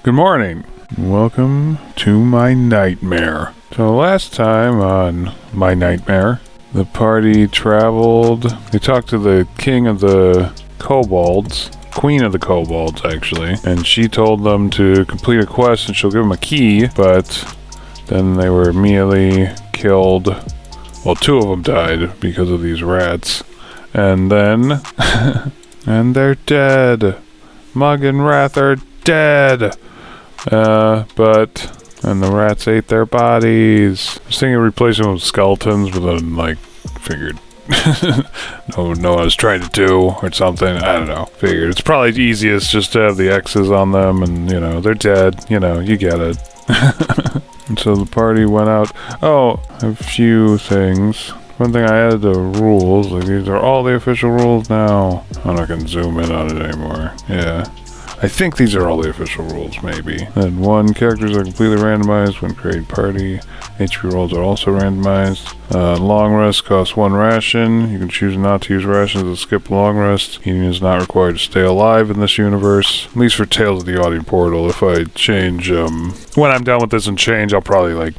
Good morning. Welcome to my nightmare. So last time on my nightmare, the party traveled. They talked to the king of the kobolds, queen of the kobolds actually, and she told them to complete a quest and she'll give them a key, but then they were immediately killed. Well, two of them died because of these rats. And then and they're dead. Mug and Wrath are dead. And the rats ate their bodies. I was thinking of replacing them with skeletons, but then, figured no I was trying to do or something. I don't know. Figured it's probably easiest just to have the X's on them and, they're dead. You get it. And so the party went out. Oh, a few things. One thing I added to rules, these are all the official rules now. I'm not gonna zoom in on it anymore. Yeah. I think these are all the official rules, maybe. And one, characters are completely randomized when creating party. HP rolls are also randomized. Long rest costs 1 ration. You can choose not to use rations to skip long rest. Eating is not required to stay alive in this universe. At least for Tales of the Audience Portal. If I change, when I'm done with this and change, I'll probably,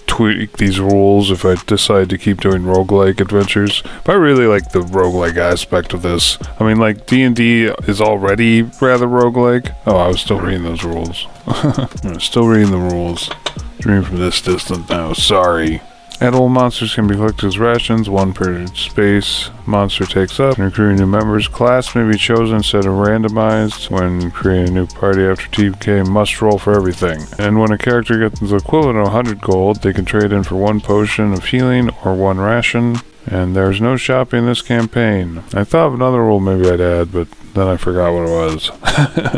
tweak these rules if I decide to keep doing roguelike adventures. But I really like the roguelike aspect of this. I mean, D&D is already rather roguelike. Oh, I was still reading those rules. I'm still reading the rules. Reading from this distance now, sorry. Edible monsters can be collected as rations, 1 per space monster takes up. When recruiting new members, class may be chosen instead of randomized. When creating a new party after TPK, must roll for everything. And when a character gets the equivalent of 100 gold, they can trade in for 1 potion of healing or 1 ration. And there's no shopping in this campaign. I thought of another rule maybe I'd add, but then I forgot what it was.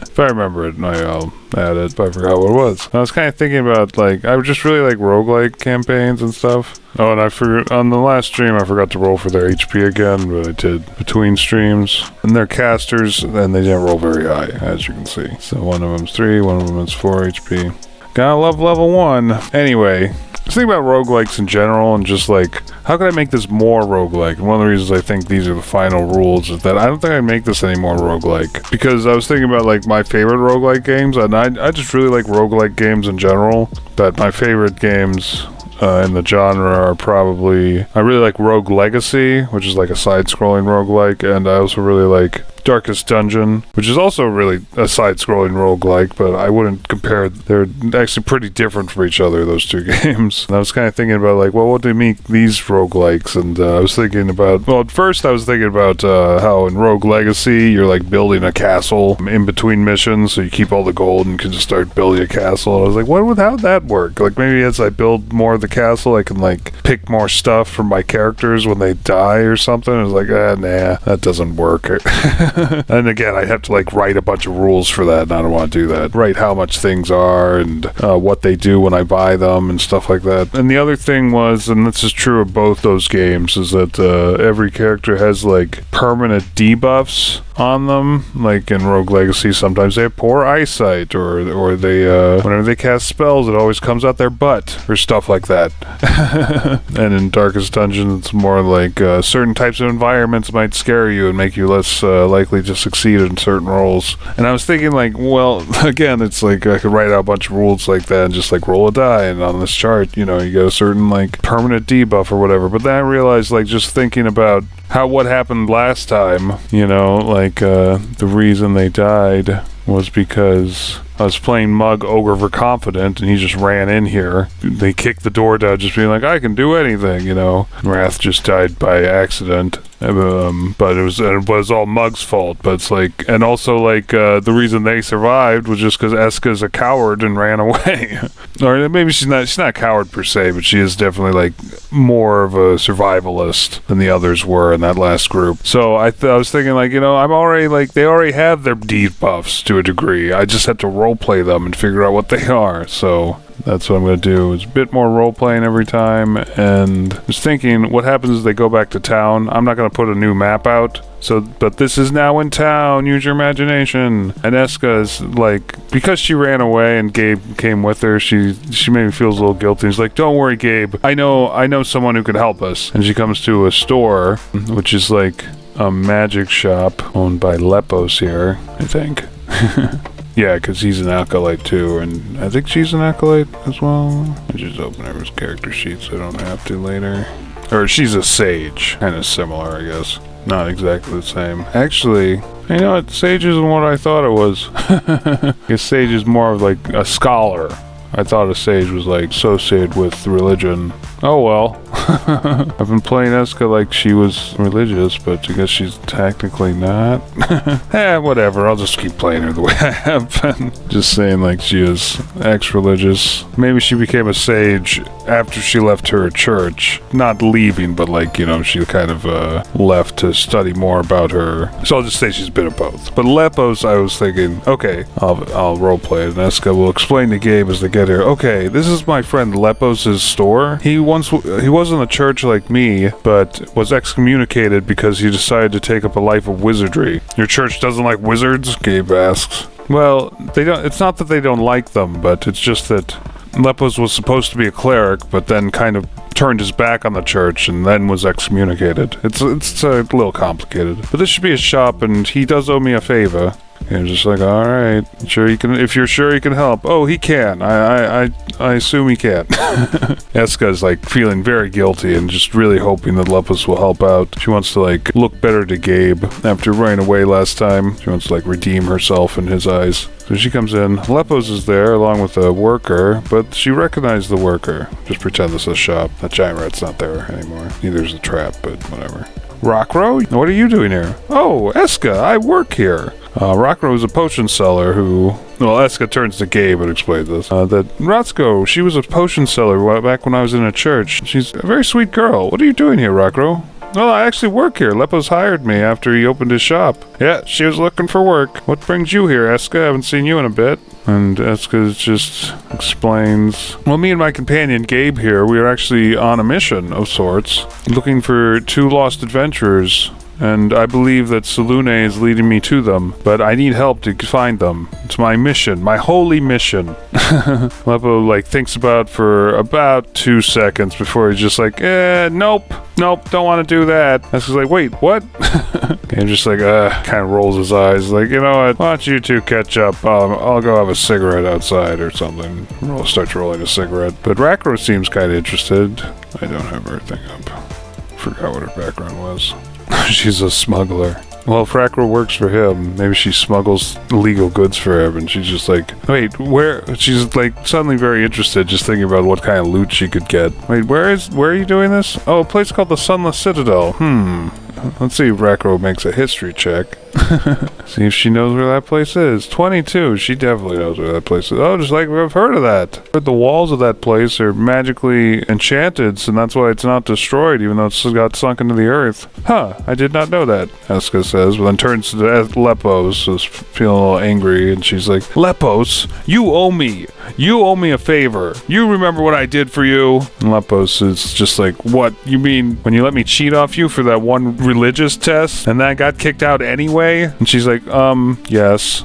If I remember it, I'll add it, but I forgot what it was. I was kind of thinking about, I just really like roguelike campaigns and stuff. Oh, and I forgot, on the last stream, I forgot to roll for their HP again, but I did between streams. And they're casters, and they didn't roll very high, as you can see. So one of them's 3, one of them is 4 HP. Gotta love level 1. Anyway, just think about roguelikes in general and just how can I make this more roguelike? And one of the reasons I think these are the final rules is that I don't think I'd make this any more roguelike. Because I was thinking about my favorite roguelike games, and I just really like roguelike games in general. But my favorite games in the genre are probably, I really like Rogue Legacy, which is a side-scrolling roguelike, and I also really like Darkest Dungeon, which is also really a side-scrolling roguelike, but I wouldn't compare. They're actually pretty different from each other, those two games. And I was kind of thinking about, what do they make these roguelikes? And I was thinking about, at first I was thinking about how in Rogue Legacy, you're, building a castle in between missions, so you keep all the gold and can just start building a castle. And I was like, how'd that work? Maybe as I build more of the castle, I can, pick more stuff from my characters when they die or something. I was like, nah, that doesn't work. And again, I'd have to write a bunch of rules for that, and I don't want to do that. Write how much things are and what they do when I buy them and stuff like that. And the other thing was, and this is true of both those games, is that every character has permanent debuffs on them. In Rogue Legacy, sometimes they have poor eyesight, or they whenever they cast spells, it always comes out their butt, or stuff like that. And in Darkest Dungeon, it's more certain types of environments might scare you and make you less likely to succeed in certain roles. And I was thinking again, it's I could write out a bunch of rules like that and just roll a die, and on this chart, you get a certain permanent debuff or whatever. But then I realized just thinking about what happened last time, the reason they died was because I was playing Mug Ogre for Confident, and he just ran in here. They kicked the door down, just being I can do anything, Wrath just died by accident. But it was all Mug's fault. But it's and also the reason they survived was just because Eska's a coward and ran away. Or maybe she's not a coward per se, but she is definitely more of a survivalist than the others were in that last group. So I was thinking I'm already they already have their debuffs to a degree. I just have to roleplay them and figure out what they are. So that's what I'm going to do. It's a bit more role-playing every time, and I was thinking, what happens if they go back to town? I'm not going to put a new map out, but this is now in town, use your imagination. And Eska's because she ran away and Gabe came with her, she maybe feels a little guilty. She's don't worry, Gabe, I know someone who can help us. And she comes to a store, which is a magic shop owned by Lepos here, I think. Yeah, because he's an acolyte too, and I think she's an acolyte as well. I just open everyone's character sheet so I don't have to later. Or she's a sage. Kind of similar, I guess. Not exactly the same. Actually, you know what? Sage isn't what I thought it was. I guess sage is more of like a scholar. I thought a sage was like associated with religion. Oh well. I've been playing Eska like she was religious, but I guess she's technically not. Whatever. I'll just keep playing her the way I have been. Just saying like she is ex-religious. Maybe she became a sage after she left her church. Not leaving, but like, you know, she kind of left to study more about her. So I'll just say she's a bit of both. But Lepos, I was thinking, okay, I'll roleplay it, and Eska will explain the game as they get here. Okay, this is my friend Lepos' store. He was in the church like me, but was excommunicated because he decided to take up a life of wizardry. Your church doesn't like wizards? Gabe asks. Well, they don't. It's not that they don't like them, but it's just that Lepos was supposed to be a cleric, but then kind of turned his back on the church and then was excommunicated. It's a little complicated. But this should be a shop, and he does owe me a favor. And just like, all right, sure you can. If you're sure you can help, oh, he can. I assume he can. Eska's like feeling very guilty and just really hoping that Lepos will help out. She wants to like look better to Gabe after running away last time. She wants to like redeem herself in his eyes. So she comes in. Lepos is there along with a worker, but she recognized the worker. Just pretend this is a shop. That giant rat's not there anymore. Neither is the trap, but whatever. Rockro, what are you doing here? Oh, Eska, I work here. Rockro is a potion seller who... Well, Eska turns to Gabe and explains this. That Rotsko, she was a potion seller back when I was in a church. She's a very sweet girl. What are you doing here, Rockro? Well, I actually work here. Lepos hired me after he opened his shop. Yeah, she was looking for work. What brings you here, Eska? I haven't seen you in a bit. And Eska just explains, well, me and my companion Gabe here, we are actually on a mission of sorts, looking for 2 lost adventurers. And I believe that Salune is leading me to them, but I need help to find them. It's my mission, my holy mission. Lepo like thinks about for about 2 seconds before he's just like, nope, don't want to do that. Eska's like, wait, what? And just like, kind of rolls his eyes, like, you know what? Why don't you two catch up? I'll go have a cigarette outside or something. Starts rolling a cigarette. But Rakro seems kind of interested. I don't have her thing up. Forgot what her background was. She's a smuggler. Well, if Rakro works for him, maybe she smuggles illegal goods for him, and she's just like, wait, where? She's like suddenly very interested, just thinking about what kind of loot she could get. Wait, where are you doing this? Oh, a place called the Sunless Citadel. Let's see if Rakro makes a history check. See if she knows where that place is. 22. She definitely knows where that place is. Oh, just like I've heard of that. But the walls of that place are magically enchanted, and that's why it's not destroyed, even though it's got sunk into the earth. Huh, I did not know that, Eska says, but then turns to Lepos, who's feeling a little angry, and she's like, Lepos, you owe me. You owe me a favor. You remember what I did for you? And Lepos is just like, what? You mean when you let me cheat off you for that one religious test, and then I got kicked out anyway? And she's like, yes.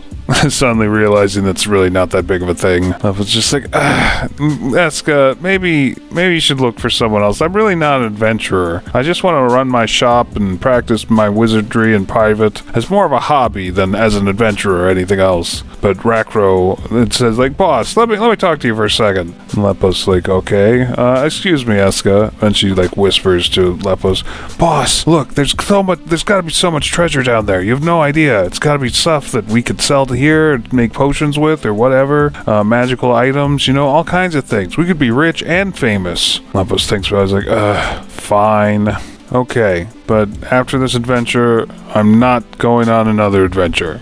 Suddenly realizing that's really not that big of a thing. I was just like, Eska, maybe you should look for someone else. I'm really not an adventurer. I just want to run my shop and practice my wizardry in private as more of a hobby than as an adventurer or anything else. But Rakro, it says like, boss, let me talk to you for a second. And Lepos like, okay, excuse me, Eska. And she like whispers to Lepos, boss, look, there's got to be so much treasure down there. You have no idea. It's got to be stuff that we could sell to here, make potions with, or whatever, magical items, all kinds of things. We could be rich and famous. Lepos thinks about it. I was like, fine. Okay, but after this adventure, I'm not going on another adventure.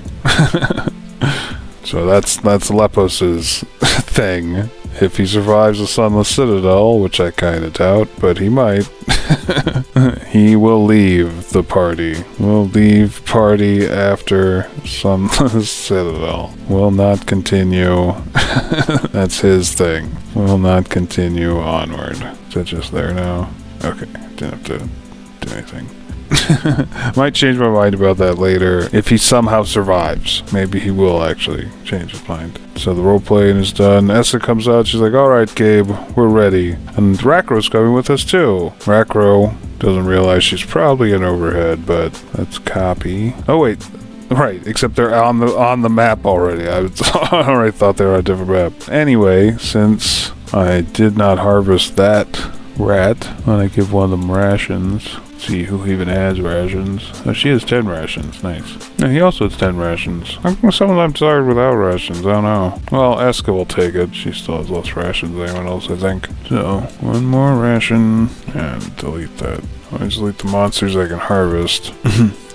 So that's Lepos's thing. If he survives the Sunless Citadel, which I kind of doubt, but he might, he will leave the party. Will leave party after Sunless Citadel. Will not continue. That's his thing. Will not continue onward. Is that just there now? Okay, didn't have to do anything. Might change my mind about that later. If he somehow survives, maybe he will actually change his mind. So the role playing is done. Eska comes out. She's like, alright, Gabe, we're ready. And Rakro's coming with us too. Rakro doesn't realize she's probably an overhead, but let's copy. Oh wait, Right, except they're on the map already. I already thought they were on a different map. Anyway, since I did not harvest that rat, when I give one of them rations. See who even has rations. Oh, she has 10 rations. Nice. Yeah, he also has 10 rations. How come some of them started without rations? I don't know. Well, Eska will take it. She still has less rations than anyone else, I think. So, one more ration. And delete that. Always delete the monsters I can harvest.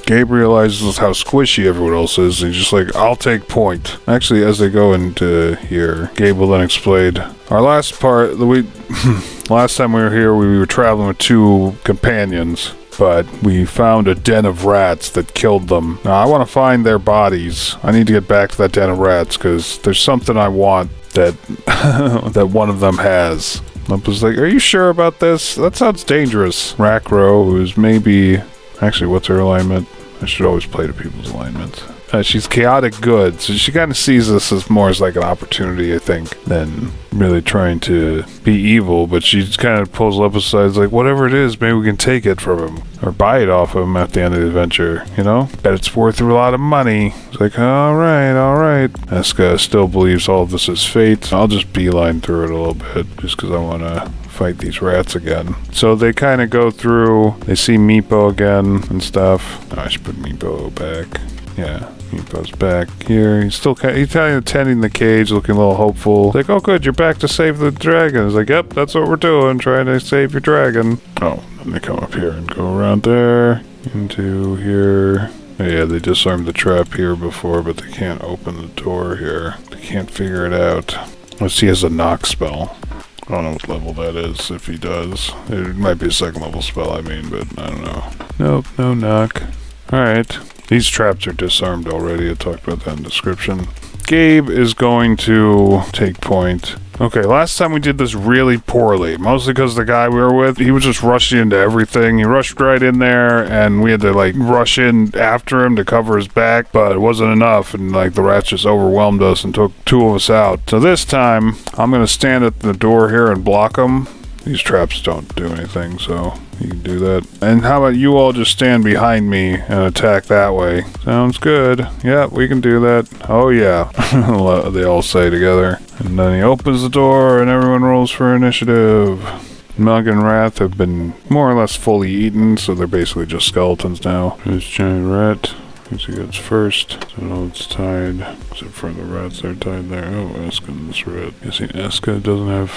Gabe realizes how squishy everyone else is. He's just like, I'll take point. Actually, as they go into here, Gabe will then explain. Our last part, last time we were here, we were traveling with 2 companions, but we found a den of rats that killed them. Now, I want to find their bodies. I need to get back to that den of rats, because there's something I want that that one of them has. Lump was like, are you sure about this? That sounds dangerous. Rackrow, who's maybe... Actually, what's her alignment? I should always play to people's alignments. She's chaotic good, so she kind of sees this as more as like an opportunity, I think, than really trying to be evil. But she kind of pulls up aside, like, whatever it is, maybe we can take it from him or buy it off him at the end of the adventure. You know, bet it's worth a lot of money. It's like, all right. Eska still believes all of this is fate. I'll just beeline through it a little bit, just because I want to fight these rats again. So they kind of go through. They see Meepo again and stuff. Oh, I should put Meepo back. Yeah, Meepo's back here. He's tending the cage, looking a little hopeful. Like, oh good, you're back to save the dragon. He's like, yep, that's what we're doing, trying to save your dragon. Oh, then they come up here and go around there, into here. Yeah, they disarmed the trap here before, but they can't open the door here. They can't figure it out. Unless he has a knock spell. I don't know what level that is, if he does. It might be a 2nd level spell, I mean, but I don't know. Nope, no knock. Alright. These traps are disarmed already. I talked about that in the description. Gabe is going to take point. Okay, last time we did this really poorly. Mostly because the guy we were with, he was just rushing into everything. He rushed right in there, and we had to, like, rush in after him to cover his back. But it wasn't enough, and, like, the rats just overwhelmed us and took 2 of us out. So this time, I'm going to stand at the door here and block them. These traps don't do anything, so you can do that. And how about you all just stand behind me and attack that way? Sounds good. Yeah, we can do that. Oh yeah. They all say together. And then he opens the door and everyone rolls for initiative. Mug and Wrath have been more or less fully eaten, so they're basically just skeletons now. This giant rat. He gets first, so it's tied, except for the rats that are tied there. Oh, Eska and this rat. Guessing Eska doesn't have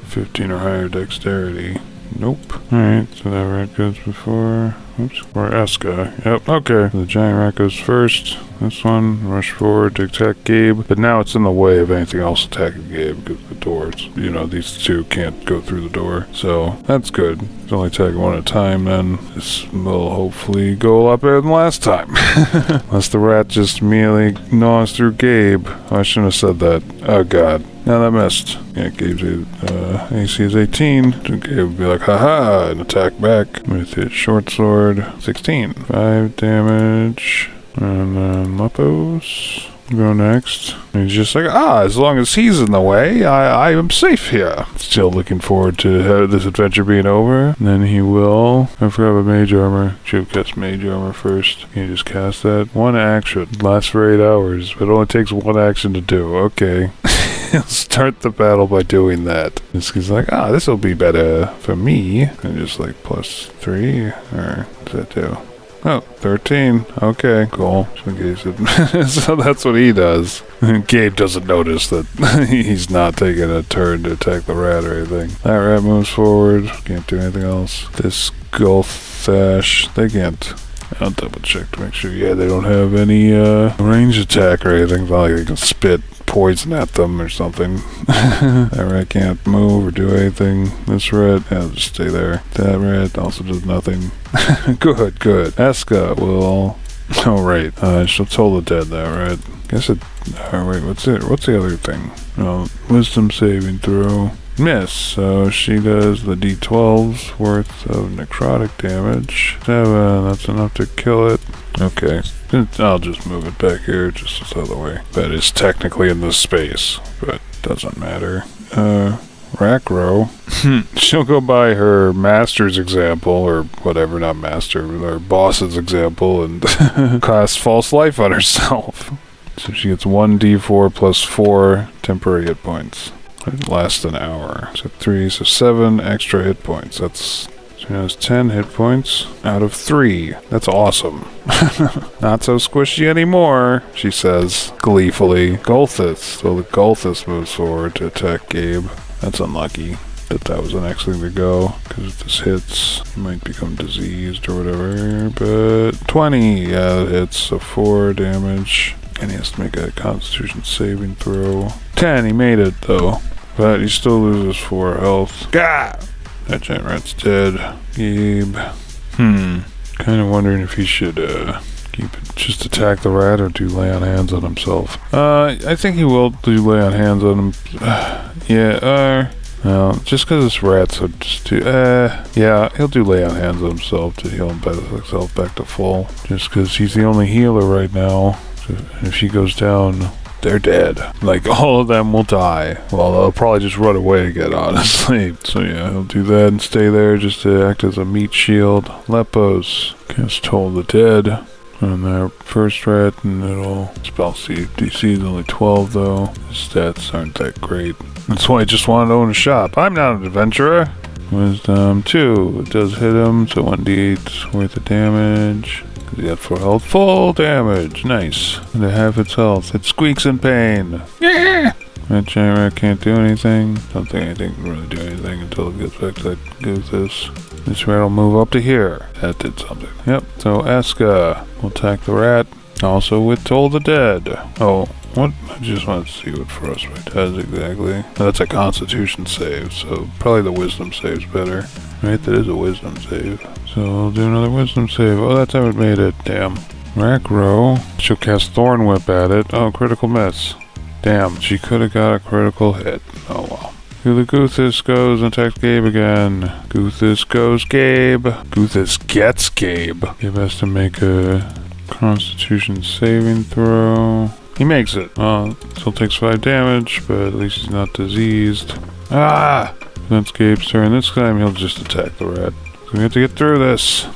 15 or higher dexterity. Nope. Alright, so that rat goes before... Oops. Or Eska. Yep, okay. The giant rat goes first. This one, rush forward to attack Gabe. But now it's in the way of anything else attacking Gabe because the doors, you know, these 2 can't go through the door. So, that's good. It's only attacking 1 at a time, then this will hopefully go a lot better than last time. Unless the rat just immediately gnaws through Gabe. Oh, I shouldn't have said that. Oh god. Now that missed. Yeah, Gabe's AC is 18. So Gabe would be like, haha, and attack back with his short sword. 16. 5 damage. And then Lepos go next. And he's just like, as long as he's in the way, I am safe here. Still looking forward to this adventure being over. And then he will... I forgot about mage armor. Should have cast mage armor first. Can you just cast that? 1 action. Lasts for 8 hours. But it only takes 1 action to do. Okay. He'll start the battle by doing that. He's like, this will be better for me. And just like +3, or does that do? Oh, 13. Okay, cool. So that's what he does. Gabe doesn't notice that he's not taking a turn to attack the rat or anything. That rat moves forward. Can't do anything else. This Gulthash, they can't. I'll double check to make sure. Yeah, they don't have any range attack or anything. It's not like they can spit poison at them or something. That rat can't move or do anything. This rat, yeah, just stay there. That rat also does nothing. Good. Eska will... Oh, right. She'll toll the dead, that rat. Guess it... Oh, wait, what's the other thing? Oh, wisdom saving throw. Miss, so she does the d12's worth of necrotic damage. 7, that's enough to kill it. Okay, I'll just move it back here, just this other way. That is technically in this space, but doesn't matter. rack row. She'll go by her master's example, or whatever, not master, or boss's example, and cast false life on herself. So she gets 1d4 plus 4 temporary hit points. It lasts an hour. So 3, so 7 extra hit points. That's... She has 10 hit points out of 3. That's awesome. Not so squishy anymore, she says gleefully. Golthus. So the Golthus moves forward to attack Gabe. That's unlucky that was the next thing to go, because if this hits, he might become diseased or whatever. But 20, yeah, it hits, so 4 damage. And he has to make a Constitution saving throw. 10, he made it though. But he still loses 4 health. Gah! That giant rat's dead. Gabe. Kind of wondering if he should keep it, just attack the rat or do lay on hands on himself. I think he will do lay on hands on him. No, just because this rat's so just too, yeah, he'll do lay on hands on himself to heal himself back to full. Just because he's the only healer right now. So if she goes down, they're dead. Like, all of them will die. Well, they'll probably just run away again, honestly. So yeah, he'll do that and stay there just to act as a meat shield. Lepos. Cast Toll the Dead on their first rat, and it'll spell DC is only 12 though. His stats aren't that great. That's why I just wanted to own a shop. I'm not an adventurer. Wisdom 2. It does hit him, so 1d8 worth of damage. He got 4 health. Full damage. Nice. And it half its health. It squeaks in pain. Yeah. That giant rat can't do anything. Don't think anything can really do anything until it gets back to that Gothus. This rat will move up to here. That did something. Yep. So Eska will attack the rat. Also with Toll the Dead. Oh, what? I just want to see what Frostbite does exactly. That's a Constitution save, so probably the Wisdom save's better. Right, that is a Wisdom save. So I'll do another Wisdom save. Oh, that's how it made it. Damn. Rack row. She'll cast Thorn Whip at it. Oh, critical miss. Damn, she could have got a critical hit. Oh well. Here the Gothus goes and attacks Gabe again. Gothus goes Gabe. Gothus gets Gabe. Gabe has to make a Constitution saving throw. He makes it. Still takes 5 damage, but at least he's not diseased. Ah! That's Gabe's turn. This time he'll just attack the rat. So we have to get through this.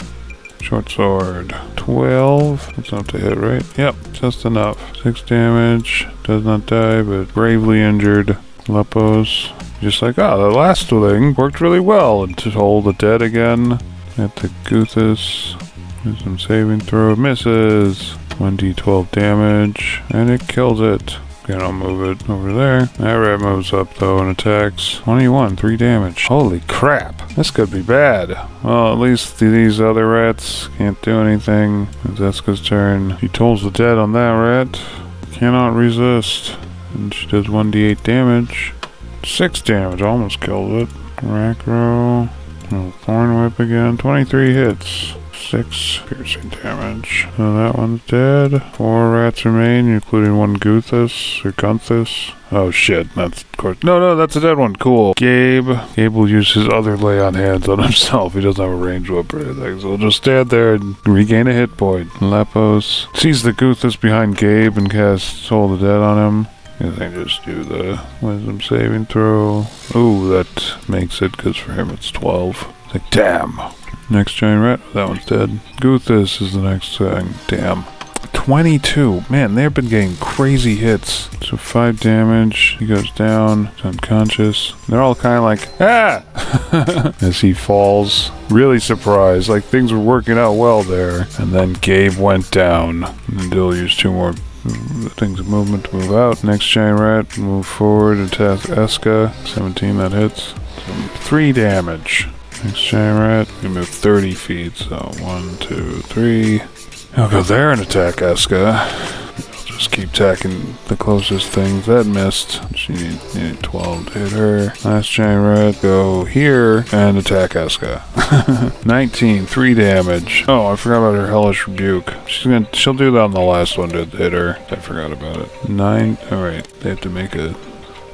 Short sword. 12. That's enough to hit, right? Yep, just enough. 6 damage. Does not die, but bravely injured. Lepos. Just like, the last thing worked really well. And to hold the dead again. At the Gothus. Do some saving throw. Misses. 1d12 damage. And it kills it. Again, I'll move it over there. That rat moves up though and attacks. 21, 3 damage. Holy crap. This could be bad. Well, at least these other rats can't do anything. It's Eska's turn. She tolls the dead on that rat. Cannot resist. And she does 1d8 damage. 6 damage. Almost killed it. Rack row. Thorn whip again. 23 hits. 6 piercing damage. So that one's dead. 4 rats remain, including 1 Gothus or Gunthus. Oh shit, that's of course. No, that's a dead one. Cool. Gabe will use his other lay on hands on himself. He doesn't have a range weapon or anything, so he'll just stand there and regain a hit point. Lepos sees the Gothus behind Gabe and casts Toll the Dead on him. I think just do the Wisdom saving throw. Ooh, that makes it, because for him it's 12. It's like, damn. Next giant rat. That one's dead. Gothus is the next thing. Damn. 22. Man, they've been getting crazy hits. So 5 damage. He goes down. He's unconscious. They're all kind of like, ah! As he falls. Really surprised. Like things were working out well there. And then Gabe went down. And they'll use 2 more things of movement to move out. Next giant rat. Move forward and attack Eska. 17, that hits. So 3 damage. Next giant rat, we move 30 feet, so 1, 2, 3. He'll go there and attack Eska. He'll just keep attacking the closest things. That missed. She needed 12 to hit her. Last giant rat, go here and attack Eska. 19, 3 damage. Oh, I forgot about her Hellish Rebuke. She'll do that on the last one to hit her. I forgot about it. 9, alright, they have to make a...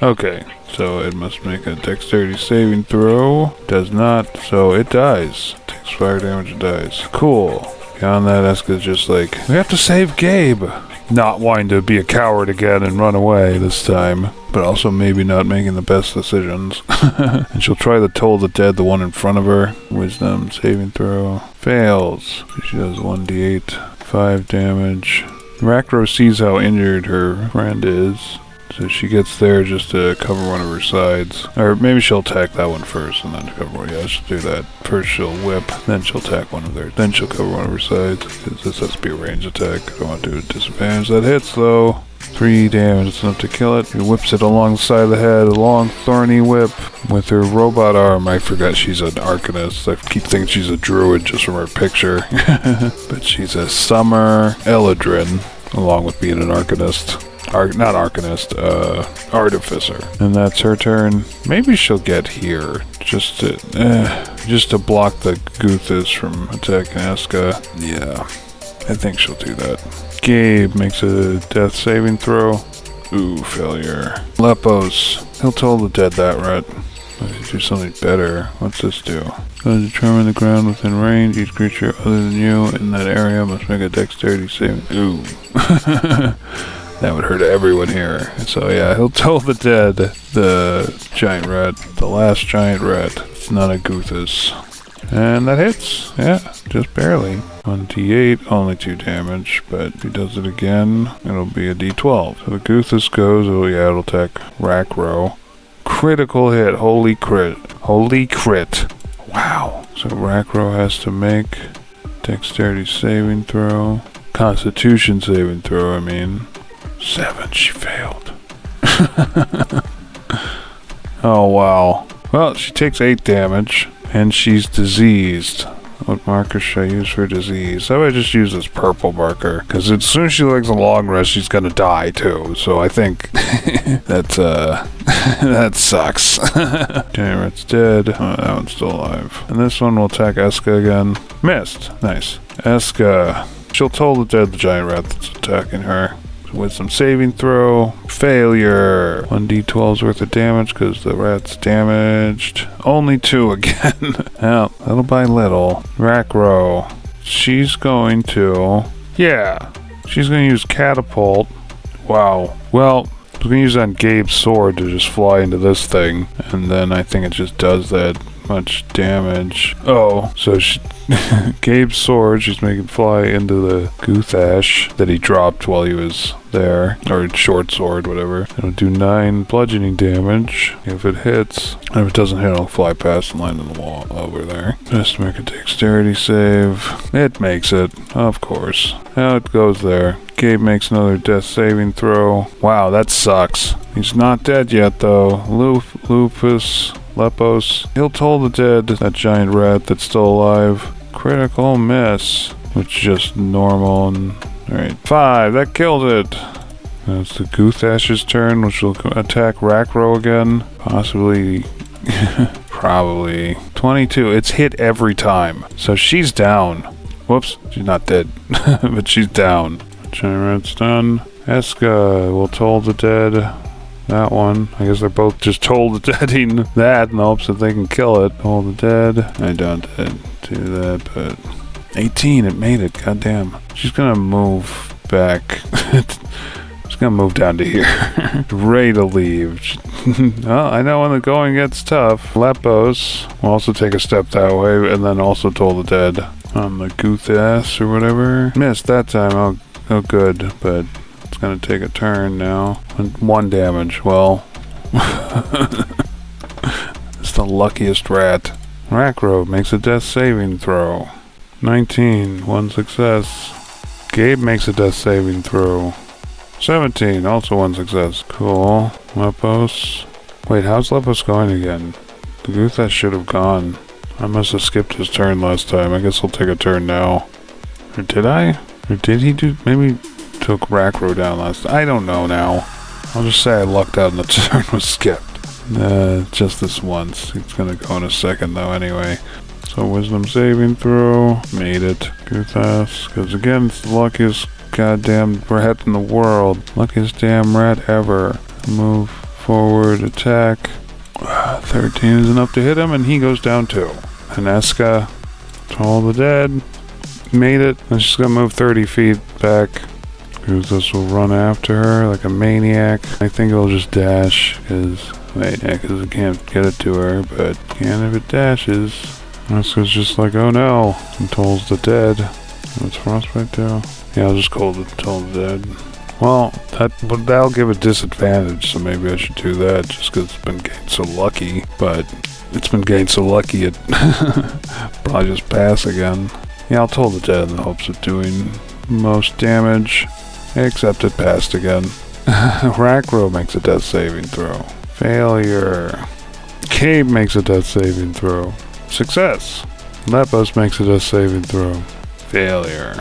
Okay, so it must make a dexterity saving throw. Does not, so it dies. Takes fire damage and dies. Cool. Beyond that, Eska's just like, we have to save Gabe. not wanting to be a coward again and run away this time, but also maybe not making the best decisions. And she'll try to toll the dead, the one in front of her. Wisdom saving throw. Fails. She does 1d8, 5 damage. Rakro sees how injured her friend is, so she gets there just to cover one of her sides. Or maybe she'll attack that one first and then cover one. Yeah, she'll do that. First she'll whip, then she'll attack one of theirs. Then she'll cover one of her sides, because this has to be a range attack. I don't want to do a disadvantage. That hits, though. 3 damage, it's enough to kill it. He whips it along the side of the head, a long thorny whip with her robot arm. I forgot she's an arcanist. I keep thinking she's a druid just from her picture. But she's a summer Eladrin, along with being an arcanist. Not arcanist, artificer. And that's her turn. Maybe she'll get here, just to block the Guthis from attacking Eska. Yeah, I think she'll do that. Gabe makes a death saving throw. Ooh, failure. Lepos. He'll toll the dead that rat. Let's do something better. What's this do? To determine the ground within range, each creature other than you in that area must make a dexterity saving. Ooh. That would hurt everyone here. So yeah, he'll toll the dead, the giant rat, the last giant rat. It's not a Guthis. And that hits. Yeah, just barely. 1d8, only 2 damage, but if he does it again, it'll be a d12. So the Guthis goes, oh yeah, it'll attack Rakro. Critical hit, holy crit. Holy crit. Wow. So Rakro has to make dexterity saving throw. Constitution saving throw, I mean. 7, she failed. Oh wow. Well, she takes 8 damage, and she's diseased. What marker should I use for disease? How about I just use this purple marker? Because as soon as she takes a long rest, she's gonna die too. So I think that's that sucks. Okay, rat's dead. Oh, that one's still alive. And this one will attack Eska again. Missed. Nice. Eska. She'll toll the dead, the giant rat that's attacking her. With some saving throw. Failure. 1d12's worth of damage because the rat's damaged. Only 2 again. Yeah, little by little. Rakro. She's going to... Yeah. She's going to use catapult. Wow. Well, I was going to use that on Gabe's sword to just fly into this thing. And then I think it just does that much damage. Oh, so Gabe's sword, she's making fly into the Guthash that he dropped while he was there, or short sword, whatever. It'll do 9 bludgeoning damage if it hits. And if it doesn't hit, it'll fly past and land on the wall over there. Just make a dexterity save. It makes it, of course. Now it goes there. Gabe makes another death saving throw. Wow, that sucks. He's not dead yet, though. Lupus. Lepos. He'll toll the dead, that giant rat that's still alive. Critical miss, which is just normal. And alright, 5. That killed it. That's the Guthash's turn, which will attack Rakro again. Possibly, probably 22. It's hit every time, so she's down. Whoops, she's not dead, but she's down. Giant rat's done. Eska will toll the dead. That one. I guess they're both just toll the deading that in the hopes that they can kill it. Toll the dead. I don't do that, but 18, it made it. Goddamn. She's gonna move back. She's gonna move down to here. Ready to leave. Well, I know when the going gets tough. Lepos will also take a step that way, and then also toll the dead on the Guthash or whatever. Missed that time. Oh good, but it's gonna take a turn now. 1 damage. Well, it's the luckiest rat. Rakro makes a death saving throw. 19, 1 success. Gabe makes a death saving throw. 17, also 1 success. Cool. Lepos. Wait, how's Lepos going again? The Guthash should have gone. I must have skipped his turn last time. I guess he'll take a turn now. Or did I? Or did he do... Maybe took Rakro down last time. I don't know now. I'll just say I lucked out and the turn was skipped. Just this once. He's gonna go in a second though anyway. So wisdom saving throw. Made it. Guthash. Because again, it's the luckiest goddamn rat in the world. Luckiest damn rat ever. Move forward, attack. 13 is enough to hit him and he goes down too. And Eska. Toll the dead. Made it. And she's gonna move 30 feet back. Guthis will run after her like a maniac. I think it'll just dash, because it can't get it to her, but can if it dashes. Asuka's just like, oh no, and Toll's the dead. What's Frostbite do? Yeah, I'll just call the Toll the dead. Well, that'll give a disadvantage, so maybe I should do that just because it's been gained so lucky, but it's been gained so lucky it probably just pass again. Yeah, I'll Toll the dead in the hopes of doing most damage, except it passed again. Rakro makes a death saving throw. Failure. Cabe makes a death saving throw. Success. Lepos makes a death saving throw. Failure.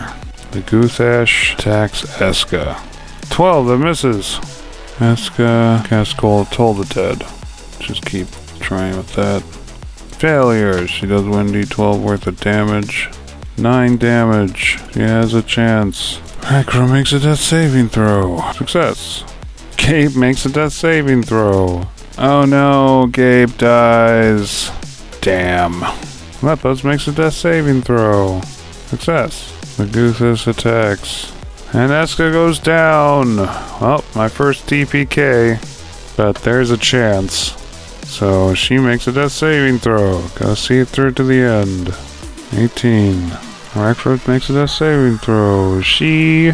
The Guthash attacks Eska. 12, that misses. Eska casts Toll the dead. Just keep trying with that. Failure. She does 1d12 worth of damage. 9 damage. She has a chance. Rakro makes a death saving throw. Success. Gabe makes a death saving throw. Oh no, Gabe dies. Damn. Lepos makes a death saving throw. Success. The Guthis attacks. And Eska goes down. Well, my first TPK. But there's a chance. So she makes a death saving throw. Gotta see it through to the end. 18. Rakro makes a death saving throw. She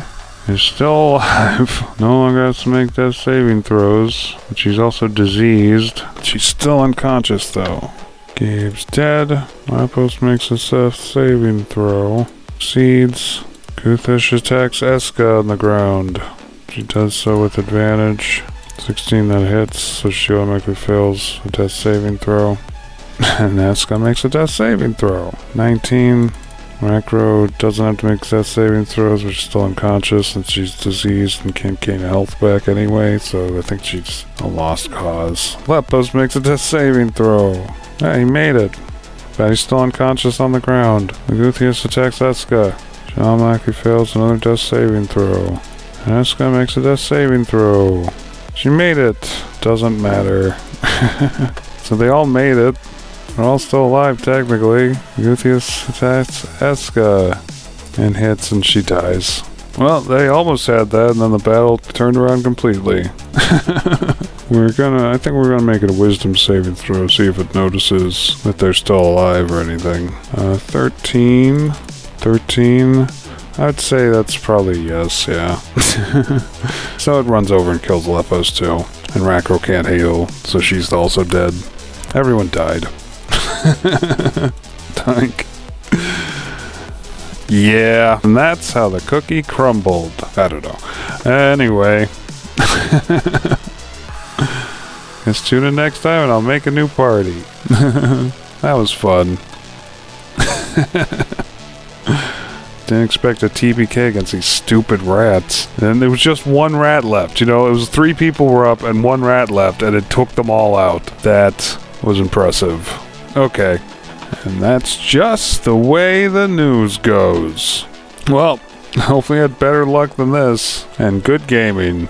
is still alive. No longer has to make death saving throws. But she's also diseased. She's still unconscious though. Gabe's dead. Lapos makes a death saving throw. Seeds. Guthish attacks Eska on the ground. She does so with advantage. 16 that hits, so she automatically fails a death saving throw. And Eska makes a death saving throw. 19. Macro doesn't have to make death saving throws, but she's still unconscious and she's diseased and can't gain health back anyway, so I think she's a lost cause. Lepos makes a death saving throw. Yeah, he made it. But he's still unconscious on the ground. The Guthius attacks Eska. She automatically fails another death saving throw. And Eska makes a death saving throw. She made it. Doesn't matter. So they all made it. They're all still alive, technically. Guthius attacks Eska and hits, and she dies. Well, they almost had that, and then the battle turned around completely. I think we're gonna make it a wisdom saving throw, see if it notices that they're still alive or anything. 13. 13. I'd say that's probably yes, yeah. So it runs over and kills Lepos too. And Rakro can't heal, so she's also dead. Everyone died. Tank. Yeah, and that's how the cookie crumbled. I don't know. Anyway. Let's tune in next time and I'll make a new party. That was fun. Didn't expect a TPK against these stupid rats. And there was just one rat left. You know, it was 3 people were up and 1 rat left, and it took them all out. That was impressive. Okay. And that's just the way the news goes. Well, hopefully I had better luck than this. And good gaming.